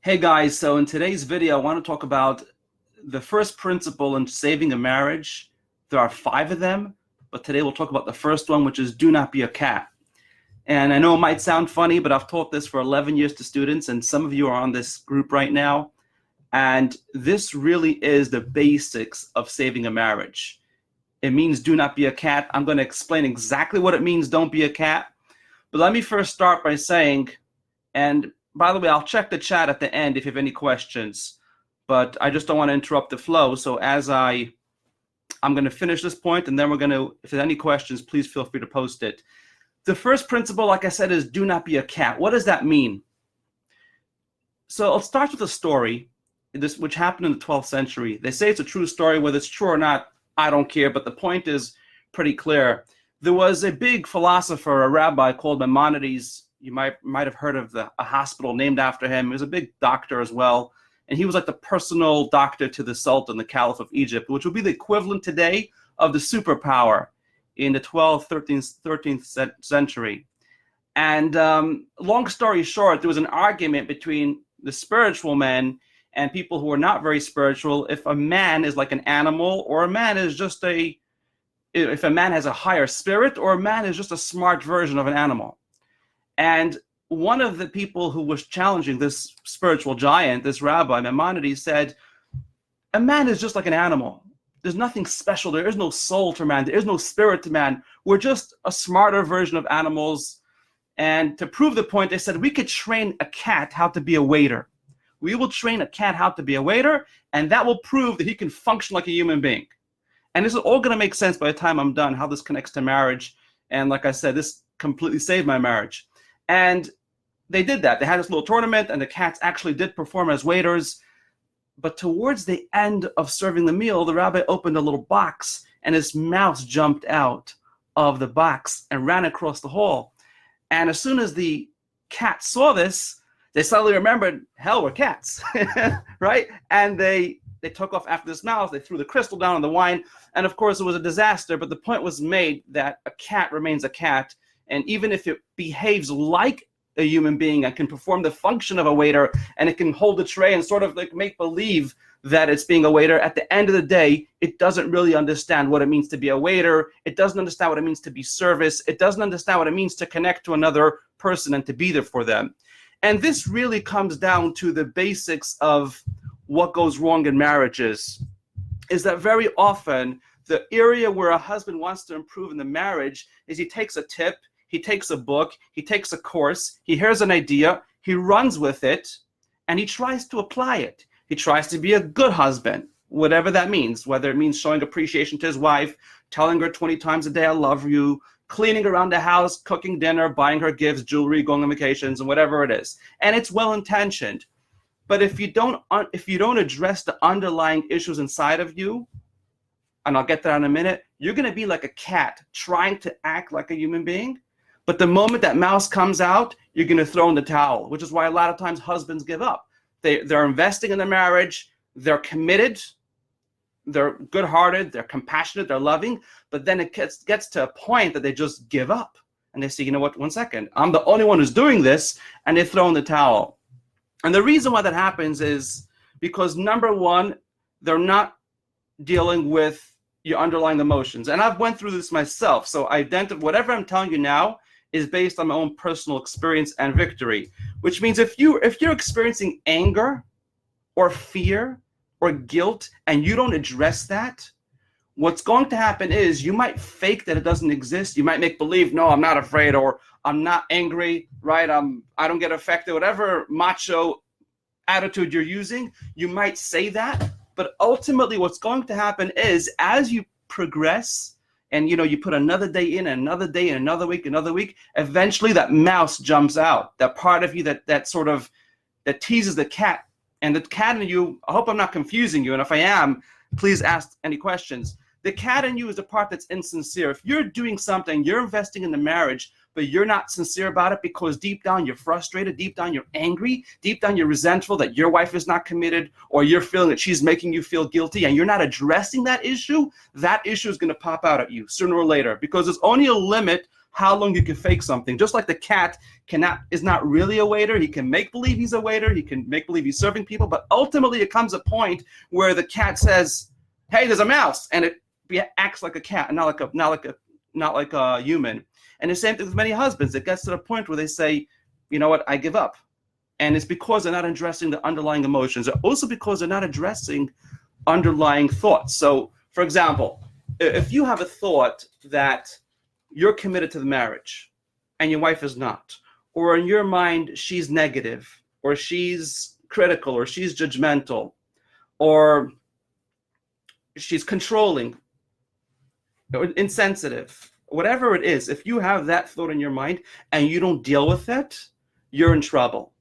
Hey guys, so in today's video, I want to talk about the first principle in saving a marriage. There are 5 of them, but today we'll talk about the first one, which is do not be a cat. And I know it might sound funny, but I've taught this for 11 years to students, and some of you are on this group right now. And this really is the basics of saving a marriage. It means do not be a cat. I'm going to explain exactly what it means, don't be a cat. But let me first start by saying, and by the way, I'll check the chat at the end if you have any questions, but I just don't want to interrupt the flow. So I'm going to finish this point, and then if there's any questions, please feel free to post it. The first principle, like I said, is do not be a cat. What does that mean? So it starts with a story, which happened in the 12th century. They say it's a true story. Whether it's true or not, I don't care, but the point is pretty clear. There was a big philosopher, a rabbi called Maimonides. You might have heard of a hospital named after him. He was a big doctor as well. And he was like the personal doctor to the Sultan, the Caliph of Egypt, which would be the equivalent today of the superpower in the 12th, 13th century. And long story short, there was an argument between the spiritual men and people who are not very spiritual, if a man is like an animal, or a man is just if a man has a higher spirit, or a man is just a smart version of an animal. And one of the people who was challenging this spiritual giant, this rabbi, Maimonides, said, a man is just like an animal. There's nothing special. There is no soul to man. There is no spirit to man. We're just a smarter version of animals. And to prove the point, they said, we could train a cat how to be a waiter. We will train a cat how to be a waiter, and that will prove that he can function like a human being. And this is all going to make sense by the time I'm done, how this connects to marriage. And like I said, this completely saved my marriage. And they did that. They had this little tournament, and the cats actually did perform as waiters. But towards the end of serving the meal, the rabbi opened a little box, and his mouse jumped out of the box and ran across the hall. And as soon as the cats saw this, they suddenly remembered, hell, we're cats, right? And they took off after this mouse. They threw the crystal down on the wine. And of course, it was a disaster. But the point was made that a cat remains a cat. And even if it behaves like a human being and can perform the function of a waiter, and it can hold a tray and sort of like make believe that it's being a waiter, at the end of the day, it doesn't really understand what it means to be a waiter. It doesn't understand what it means to be service. It doesn't understand what it means to connect to another person and to be there for them. And this really comes down to the basics of what goes wrong in marriages, is that very often the area where a husband wants to improve in the marriage is he takes a tip, he takes a book, he takes a course, he hears an idea, he runs with it, and he tries to apply it. He tries to be a good husband, whatever that means, whether it means showing appreciation to his wife, telling her 20 times a day, I love you, cleaning around the house, cooking dinner, buying her gifts, jewelry, going on vacations, and whatever it is. And it's well-intentioned. But if you don't address the underlying issues inside of you, and I'll get to that in a minute, you're going to be like a cat trying to act like a human being. But the moment that mouse comes out, you're going to throw in the towel, which is why a lot of times husbands give up. They're investing in the marriage, they're committed, they're good-hearted, they're compassionate, they're loving, but then it gets to a point that they just give up. And they say, you know what, 1 second, I'm the only one who's doing this, and they throw in the towel. And the reason why that happens is because, number one, they're not dealing with your underlying emotions. And I've went through this myself, so whatever I'm telling you now is based on my own personal experience and victory, which means if you're experiencing anger or fear or guilt and you don't address that, what's going to happen is you might fake that it doesn't exist. You might make believe, no, I'm not afraid, or I'm not angry, right? I don't get affected, whatever macho attitude you're using, you might say that. But ultimately what's going to happen is as you progress, and you put another day in, another day, and another week, eventually that mouse jumps out, that part of you that teases the cat. And the cat in you, I hope I'm not confusing you, and if I am, please ask any questions. The cat in you is the part that's insincere. If you're doing something, you're investing in the marriage, but you're not sincere about it because deep down you're frustrated, deep down you're angry, deep down you're resentful that your wife is not committed, or you're feeling that she's making you feel guilty, and you're not addressing that issue is going to pop out at you sooner or later, because there's only a limit how long you can fake something. Just like the cat is not really a waiter. He can make believe he's a waiter. He can make believe he's serving people. But ultimately, it comes a point where the cat says, "Hey, there's a mouse," and it acts like a cat, and not like a human. And the same thing with many husbands. It gets to the point where they say, "You know what? I give up." And it's because they're not addressing the underlying emotions. Or also because they're not addressing underlying thoughts. So, for example, if you have a thought that you're committed to the marriage and your wife is not, or in your mind she's negative, or she's critical, or she's judgmental, or she's controlling, or insensitive, whatever it is, if you have that thought in your mind and you don't deal with it, you're in trouble.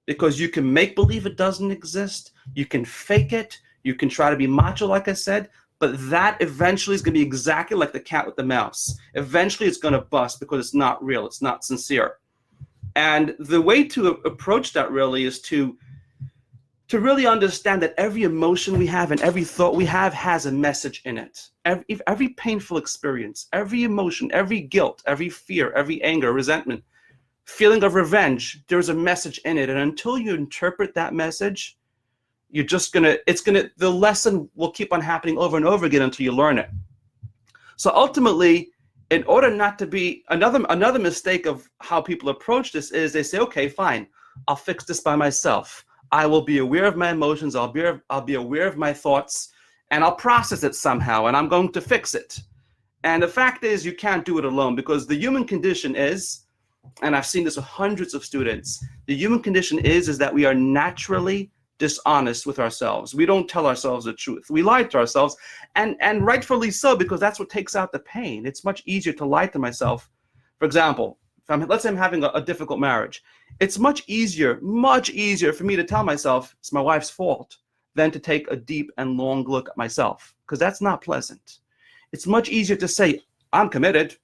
Because you can make believe it doesn't exist, you can fake it, you can try to be macho, like I said, but that eventually is going to be exactly like the cat with the mouse. Eventually it's going to bust because it's not real, it's not sincere. And the way to approach that really is to really understand that every emotion we have and every thought we have has a message in it. Every painful experience, every emotion, every guilt, every fear, every anger, resentment, feeling of revenge, there's a message in it. And until you interpret that message, you're just the lesson will keep on happening over and over again until you learn it. So ultimately, in order not to be, another mistake of how people approach this is they say, okay, fine, I'll fix this by myself. I will be aware of my emotions, I'll be aware of my thoughts, and I'll process it somehow, and I'm going to fix it. And the fact is, you can't do it alone, because the human condition is, and I've seen this with hundreds of students, the human condition is that we are naturally dishonest with ourselves. We don't tell ourselves the truth. We lie to ourselves, and rightfully so, because that's what takes out the pain. It's much easier to lie to myself. For example, let's say I'm having a difficult marriage. It's much easier for me to tell myself it's my wife's fault than to take a deep and long look at myself, because that's not pleasant. It's much easier to say, I'm committed,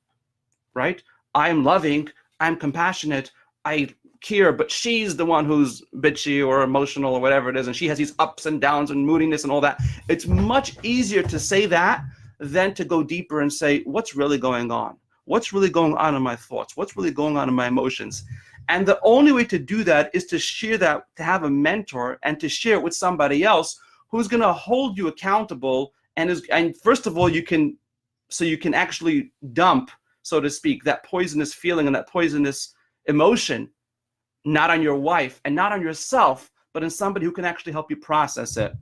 right? I'm loving, I'm compassionate, I care, but she's the one who's bitchy or emotional or whatever it is, and she has these ups and downs and moodiness and all that. It's much easier to say that than to go deeper and say, what's really going on? What's really going on in my thoughts? What's really going on in my emotions? And the only way to do that is to share that, to have a mentor and to share it with somebody else who's going to hold you accountable. And first of all, you can actually dump, so to speak, that poisonous feeling and that poisonous emotion, not on your wife and not on yourself, but in somebody who can actually help you process it.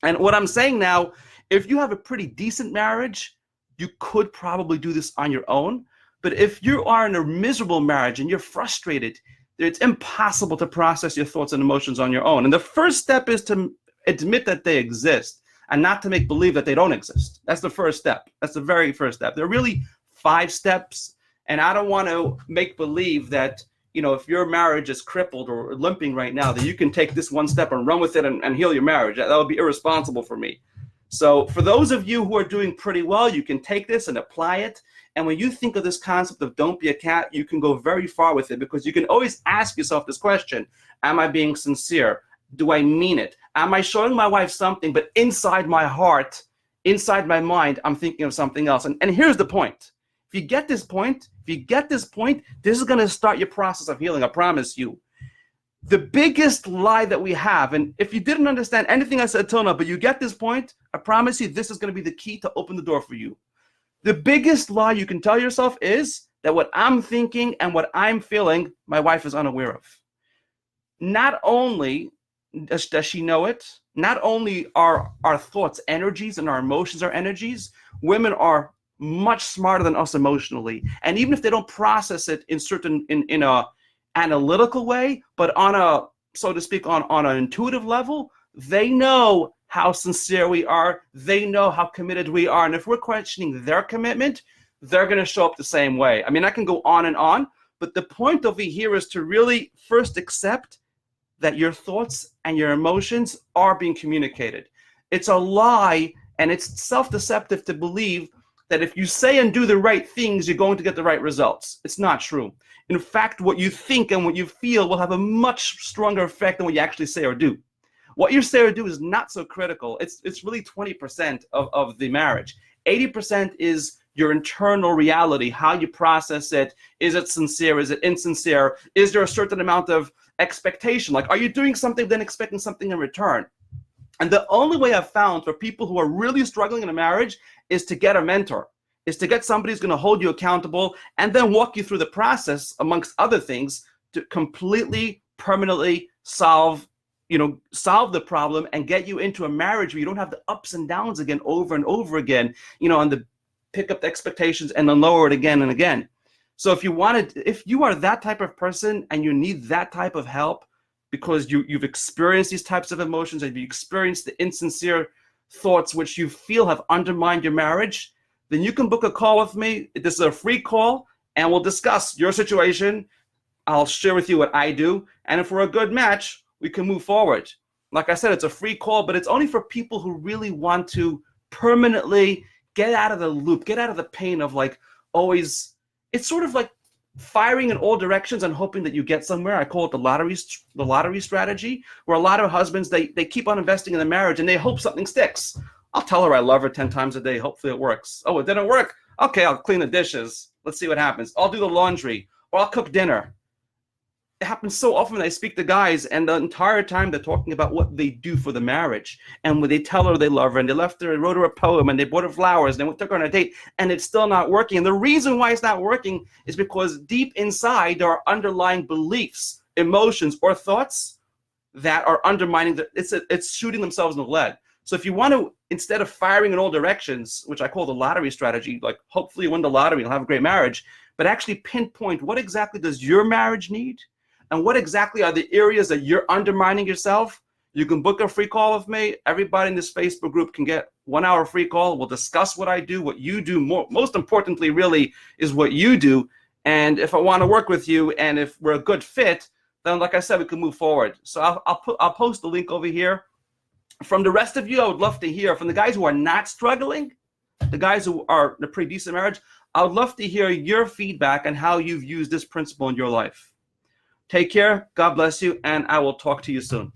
And what I'm saying now, if you have a pretty decent marriage, you could probably do this on your own. But if you are in a miserable marriage and you're frustrated, it's impossible to process your thoughts and emotions on your own. And the first step is to admit that they exist and not to make believe that they don't exist. That's the first step. That's the very first step. There are really 5 steps. And I don't want to make believe that, if your marriage is crippled or limping right now, that you can take this one step and run with it and heal your marriage. That would be irresponsible for me. So for those of you who are doing pretty well, you can take this and apply it. And when you think of this concept of don't be a cat, you can go very far with it, because you can always ask yourself this question: am I being sincere? Do I mean it? Am I showing my wife something, but inside my heart, inside my mind, I'm thinking of something else? And here's the point. If you get this point, this is going to start your process of healing, I promise you. The biggest lie that we have, and if you didn't understand anything I said till now, but you get this point, I promise you this is going to be the key to open the door for you. The biggest lie you can tell yourself is that what I'm thinking and what I'm feeling, my wife is unaware of. Not only does she know it, not only are our thoughts energies and our emotions are energies, women are much smarter than us emotionally. And even if they don't process it in a analytical way, but on a, so to speak, on an intuitive level, they know how sincere we are. They know how committed we are. And if we're questioning their commitment, they're going to show up the same way. I mean, I can go on and on, but the point over here is to really first accept that your thoughts and your emotions are being communicated. It's a lie, and it's self-deceptive to believe that if you say and do the right things, you're going to get the right results. It's not true. In fact, what you think and what you feel will have a much stronger effect than what you actually say or do. What you say or do is not so critical. It's really 20% of the marriage. 80% is your internal reality, how you process it. Is it sincere? Is it insincere? Is there a certain amount of expectation? Like, are you doing something then expecting something in return? And the only way I've found for people who are really struggling in a marriage is to get a mentor, is to get somebody who's going to hold you accountable and then walk you through the process, amongst other things, to completely, permanently solve the problem and get you into a marriage where you don't have the ups and downs again over and over again, and the pick up the expectations and then lower it again and again. So if you are that type of person and you need that type of help because you've experienced these types of emotions and you've experienced the insincere thoughts which you feel have undermined your marriage, then you can book a call with me. This is a free call and we'll discuss your situation. I'll share with you what I do. And if we're a good match, we can move forward. Like I said, it's a free call, but it's only for people who really want to permanently get out of the loop, get out of the pain of like always, it's sort of like firing in all directions and hoping that you get somewhere. I call it the lottery strategy, where a lot of husbands, they keep on investing in the marriage and they hope something sticks. I'll tell her I love her 10 times a day. Hopefully it works. Oh, it didn't work. Okay, I'll clean the dishes. Let's see what happens. I'll do the laundry or I'll cook dinner. It happens so often. I speak to guys and the entire time they're talking about what they do for the marriage. And when they tell her they love her and they left her and wrote her a poem and they bought her flowers and they took her on a date and it's still not working. And the reason why it's not working is because deep inside there are underlying beliefs, emotions, or thoughts that are undermining it's shooting themselves in the leg. So if you want to, instead of firing in all directions, which I call the lottery strategy, like hopefully you win the lottery, you'll have a great marriage, but actually pinpoint what exactly does your marriage need? And what exactly are the areas that you're undermining yourself? You can book a free call with me. Everybody in this Facebook group can get 1 hour free call. We'll discuss what I do, what you do. Most importantly, really, is what you do. And if I want to work with you and if we're a good fit, then like I said, we can move forward. So I'll post the link over here. From the rest of you, I would love to hear from the guys who are not struggling, the guys who are in a pretty decent marriage. I would love to hear your feedback on how you've used this principle in your life. Take care, God bless you, and I will talk to you soon.